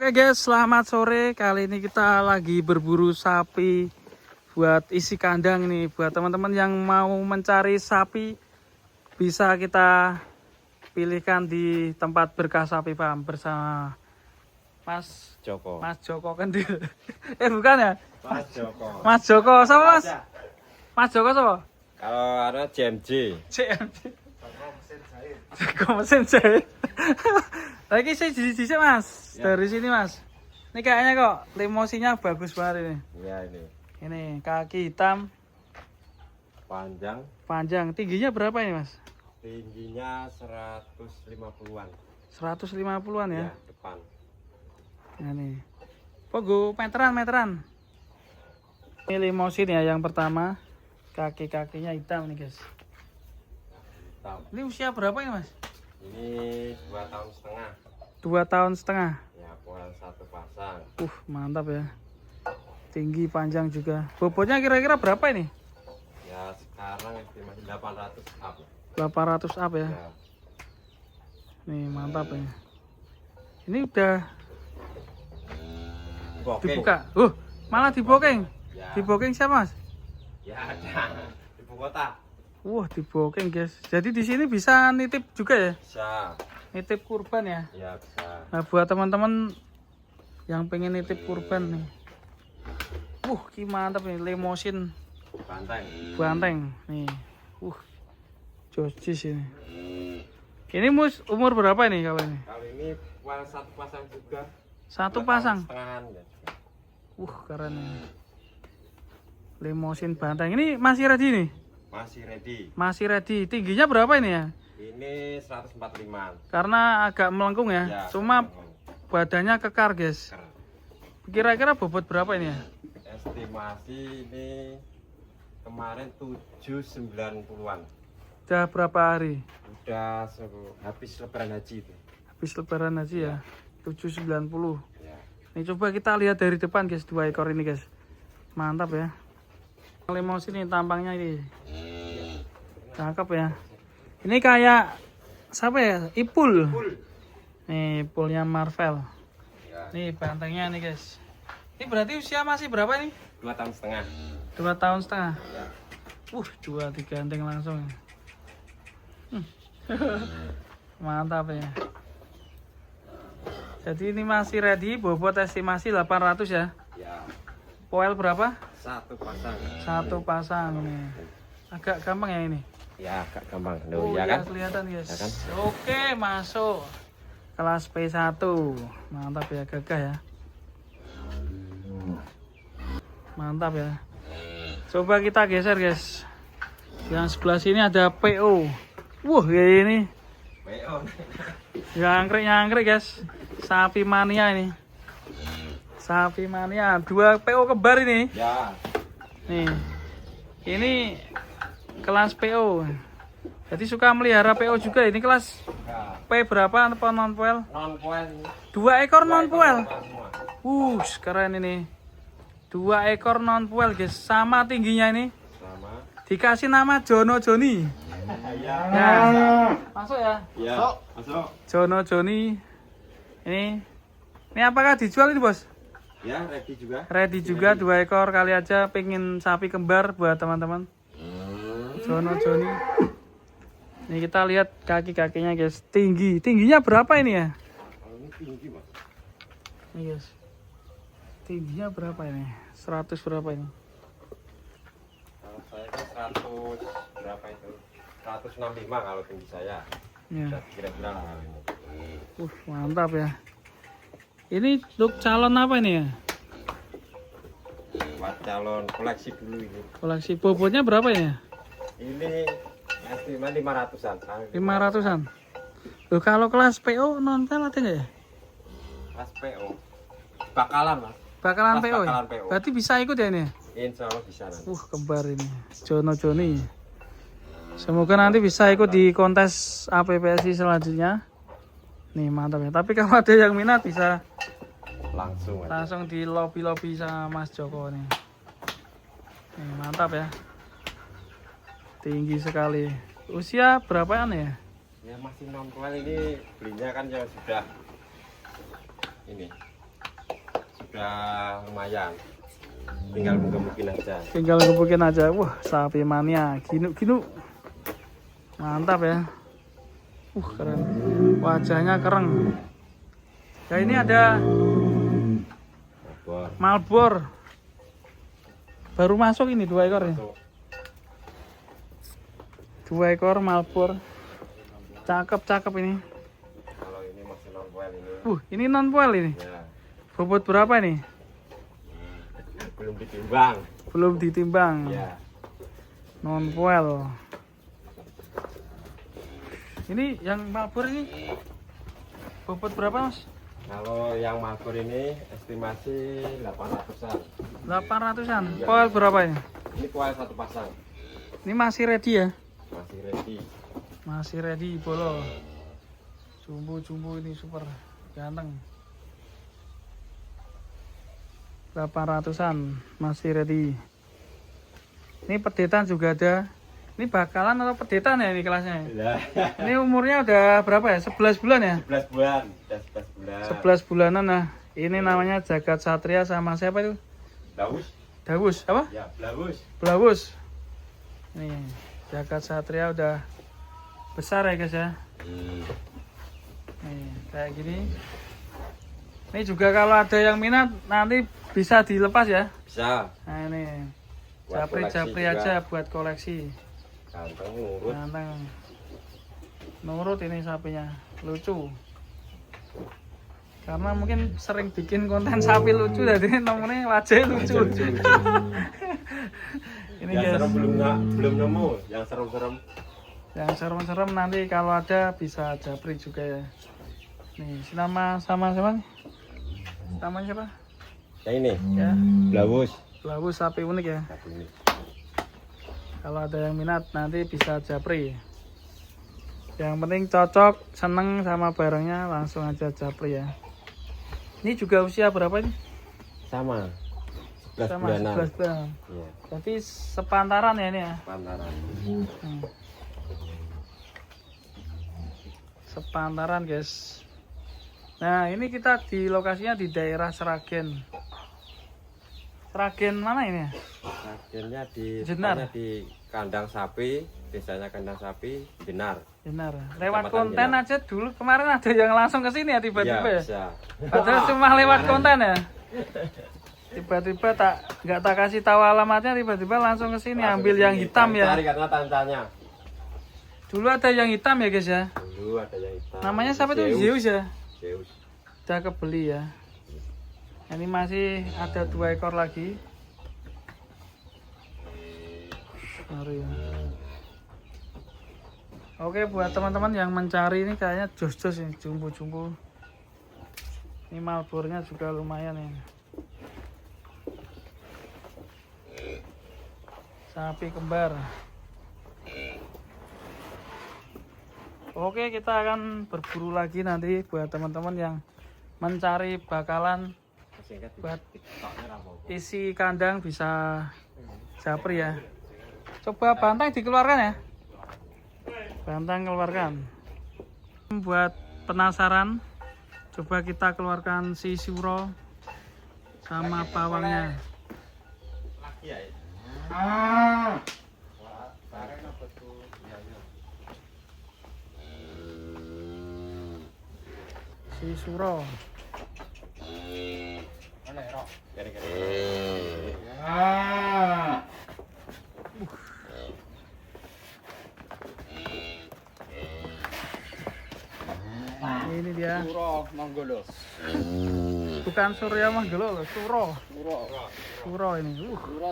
Oke guys, selamat sore. Kali ini kita lagi berburu sapi buat isi kandang ini. Buat teman-teman yang mau mencari sapi, bisa kita pilihkan di tempat berkah sapi farm bersama Mas Joko. Mas Joko Kendil. Bukan ya? Mas Joko. Mas Joko sama Mas? Mas Joko sama? Kalau ada JMJ. CMD. Joko mesin jahit. Lagi saya jijik Mas, Ya. dari sini Mas. Ini kayaknya kok limousinnya bagus banget ini. Iya ini. Ini kaki hitam, Panjang. tingginya berapa ini Mas? Tingginya 150-an. 150-an ya? Ya, depan. Nah, nih. Pogo meteran. Ini limousin ya yang pertama. Kaki-kakinya hitam nih guys. Hitam. Ini usia berapa ini Mas? Ini 2 tahun setengah. 2 tahun setengah. Ya, poel 1 pasang. Mantap ya. Tinggi panjang juga. Bobotnya kira-kira berapa ini? Ya, sekarang estimasi 800 up. 800 up ya. Ya. Nih mantap ya. Ini udah Booking. dibuka. Malah diboking. Ya. Diboking siapa Mas? Ya ada. Ibu kota. Diboking guys. Jadi di sini bisa nitip juga ya? Bisa. Nitip kurban ya? Ya, bisa. Nah buat teman-teman yang pengen nitip kurban nih. Ki mantap nih limousin banteng nih. Jocis ini. Ini mus umur berapa ini kalau ini? Kalau ini poel 1 pasang juga. 1 2 pasang. tahun setengahan ya. Keren ini. Limousin banteng. Ini masih ready nih? Masih ready. Tingginya berapa ini ya? Ini 145. Karena agak melengkung ya. Ya, Cuma badannya kekar guys. Kira-kira bobot berapa ini ya? Estimasi ini kemarin 790-an. Udah berapa hari? Udah habis lebaran haji itu. Habis lebaran haji ya? 790. Ya. Ini coba kita lihat dari depan guys, 2 ekor ini guys. Mantap ya. Limousin ini tampangnya ini. Cakep ya. Ini kayak siapa ya? Ipul. Nih, Ipulnya Marvel. Ya. Nih bantengnya nih guys. Ini berarti usia masih berapa nih? 2 tahun setengah. 2 tahun setengah. Ya. 2 diganteng langsung. Mantap ya. Jadi ini masih ready, bobot estimasi 800 ya. Ya. Poel berapa? 1 pasang. 1 pasang nih. Agak gampang ya ini. Ya, agak gampang. Ya kan? Kelihatan guys. Ya kan? Oke, masuk. Kelas P1. Mantap ya, gagah ya. Mantap ya. Coba kita geser guys. Yang sebelah sini ada PO. Kayak ini. PO. Nyangkrik guys. Sapi mania ini. Sapi mania. 2 PO kembar ini. Ya. Nih. Ini kelas PO. Jadi suka melihara PO juga. Ini kelas Ya. P berapa apa non poel? Non poel. 2 ekor non poel. Semua. Keren ini. 2 ekor non poel guys. Sama tingginya ini. Sama. Dikasih nama Jono Joni. Ya. Masuk ya. Ya. Masuk. Jono Joni. Ini apakah dijual ini bos? Ya, ready juga. Ready juga 2 ekor kali aja pengen sapi kembar buat teman-teman. Jono Joni. Ini kita lihat kaki-kakinya guys. Tingginya berapa ini ya? Kalau ini tinggi, Mas. Ini guys. Tingginya berapa ini? 100 berapa ini? Kalau saya kan 100 berapa itu? 165 kalau tinggi saya. Ya. Kira-kira lah ini. Mantap ya. Ini untuk calon apa ini ya? Buat calon koleksi dulu ini. Koleksi bobotnya berapa ya? Ini estimasi 500-an. 500-an. Loh, kalau kelas PO non pel ada nggak ya? Mas PO. Bakalan, Mas. Bakalan Kelas PO ya? bakalan PO. Berarti bisa ikut ya ini? Insya Allah bisa nanti. Kembar ini. Jono Joni. Semoga nanti bisa ikut di kontes APPSI selanjutnya. Nih mantap ya. Tapi kalau ada yang minat bisa Langsung aja. langsung di lobby sama Mas Joko nih. Nih mantap ya. Tinggi sekali. Usia berapaan ya? Ya masih non poel ini belinya kan ya sudah ini udah lumayan. Tinggal mungkin aja. Tinggal gebukin aja. Wah, sapi mania. Ginu. Mantap ya. Keren. Wajahnya kereng. Ya ini ada Malbor. Baru masuk ini 2 ekor ya. 2 ekor Malbor. Cakep ini. Kalau ini masih non poil ini. Ini non poil ini. Ya. Bobot berapa ini? Belum ditimbang. Ya. Ya. Non poil. Ini yang Malbor ini bobot berapa, Mas? Kalau yang Malbor ini estimasi 800-an. 800-an. Ya. Poil berapa ini? Ini poil 1 pasang. Ini masih ready ya? Masih ready. Masih ready bolo. Jumbo ini super ganteng. 800-an masih ready. Ini pedetan juga ada. Ini bakalan atau pedetan ya ini kelasnya? Ya. Ini umurnya udah berapa ya? 11 bulan ya? 11 bulan. Udah 11 bulan. 11 bulanan. Nah, ini namanya Jagat Satria sama siapa itu? Dawus apa? Ya, Blawus. Blawus. Nih, Jagat Satria udah besar ya guys ya. Nih, kayak gini. Ini juga kalau ada yang minat nanti bisa dilepas ya. Bisa. Nah ini Buat japri koleksi aja juga. buat koleksi. Ganteng nurut. Ganteng. Nurut ini sapinya, lucu. Karena mungkin sering bikin konten sapi lucu, jadi nomornya wajahnya lucu. Ini Yang guys. serem belum nemu, yang serem-serem. Yang serem-serem nanti kalau ada bisa japri juga ya. Nih, nama sama siapa? Namanya siapa? Yang ini, Ya, Blawus. Blawus sapi unik ya. Sapi ini. Kalau ada yang minat nanti bisa japri. Yang penting cocok, seneng sama barangnya langsung aja japri ya. Ini juga usia berapa ini? Sama. 11 Sama bulanan. 11 bulan. Iya, Jadi sepantaran ya ini ya. pantaran. Sepantaran guys. Nah ini kita di lokasinya di daerah Seragen. Seragen mana ini ya? Akhirnya Jenar. tepatnya di kandang sapi, desanya kandang sapi, Jenar. Benar. Lewat Kecamatan konten Jenar. aja dulu kemarin ada yang langsung ke sini ya tiba-tiba Iya, ya. bisa. Padahal cuma lewat konten ya. Tiba-tiba nggak tak kasih tahu alamatnya, tiba-tiba langsung ke sini Langsung ambil kesini. yang hitam ya. Cari karena tantanya. Dulu ada yang hitam ya guys ya. Dulu ada yang hitam. Namanya siapa tuh? Zeus ya. Zeus. Udah kebeli ya. Ini masih ada 2 ekor lagi. Mari ya. Oke, buat teman-teman yang mencari ini kayaknya jos-jos ini, jumbo-jumbo. Ini Malbornya juga lumayan ya. Sapi kembar. Oke, kita akan berburu lagi nanti buat teman-teman yang mencari bakalan buat isi kandang bisa japri ya. Coba bantang dikeluarkan ya. Bantang keluarkan. Buat penasaran, coba kita keluarkan si suro sama pawangnya. Si suro. Ini dia. Suro Manggolo. Bukan Surya Manggolo loh, Suro. Suro ini.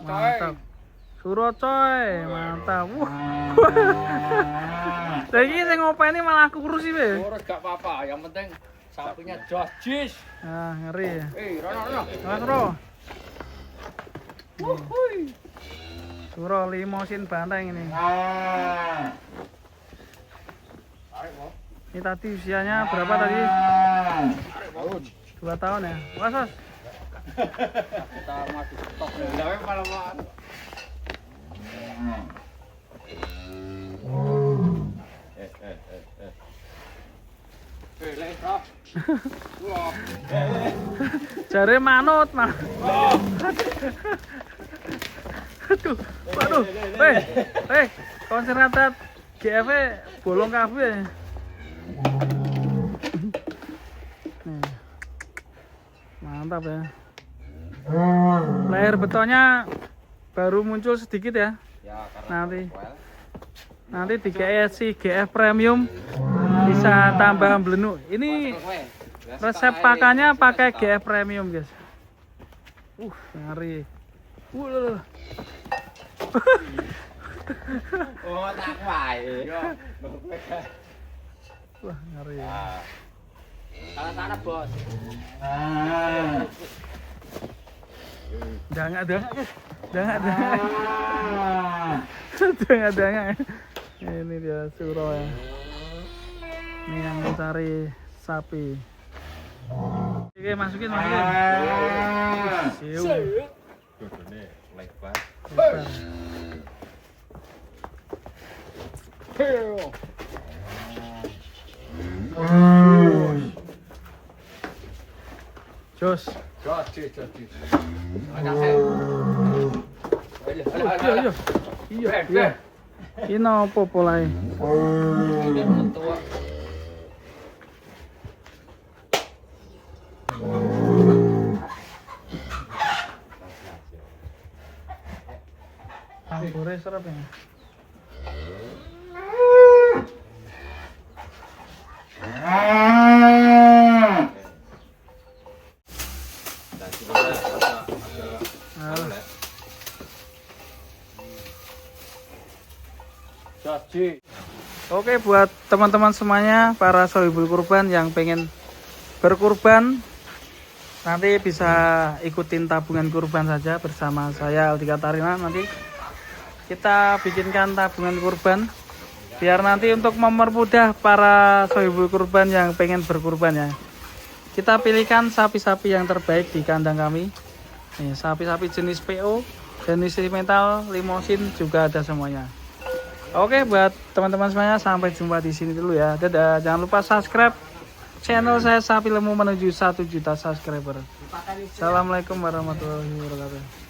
Mantap. Suro coy, mantap. Lagi saya ngopeni malah kurus sih, Be. Kurus gak apa-apa, yang penting sapinya jajis. Nah, ngeri ya. Rono. Mas Suro. Suro limosin banteng ini. Ini tadi usianya berapa tadi? 2 tahun ya. Wah, Sos. Kita maju stok. Lek Rob. Wah. Jare manut mah. Aduh, waduh. Konsentrasi GF bolong kabeh. Nih. Mantap ya. Layar betonnya baru muncul sedikit ya. Ya, karena Nanti. well, Nanti di GSC GF Premium bisa tambah belenu. Ini resep pakannya pakai GF Premium, guys. Ngeri. Loh. oh tak wae. Yo. Wah, ngeri. Nah, Sana bos. Jangan, guys. Jangan. Jangan. Ini dia Suro ya. Ini yang mencari sapi. Oke, masukin. Siu. dodone lebar. Lebar. Jos. Iya. Ini apa polahe? Anggure serap ya. Dan sebenarnya agak Oke, buat teman-teman semuanya, para sohibul kurban yang pengen berkurban, nanti bisa ikutin tabungan kurban saja bersama saya Aldika Tarina. Nanti kita bikinkan tabungan kurban biar nanti untuk mempermudah para sohibul kurban yang pengen berkurban ya. Kita pilihkan sapi-sapi yang terbaik di kandang kami. Nih, sapi-sapi jenis PO, jenis mental, limosin juga ada semuanya. Oke, buat teman-teman semuanya, sampai jumpa di sini dulu ya. Dadah, jangan lupa subscribe channel saya Sapi Lemu menuju 1 juta subscriber. Assalamualaikum warahmatullahi wabarakatuh.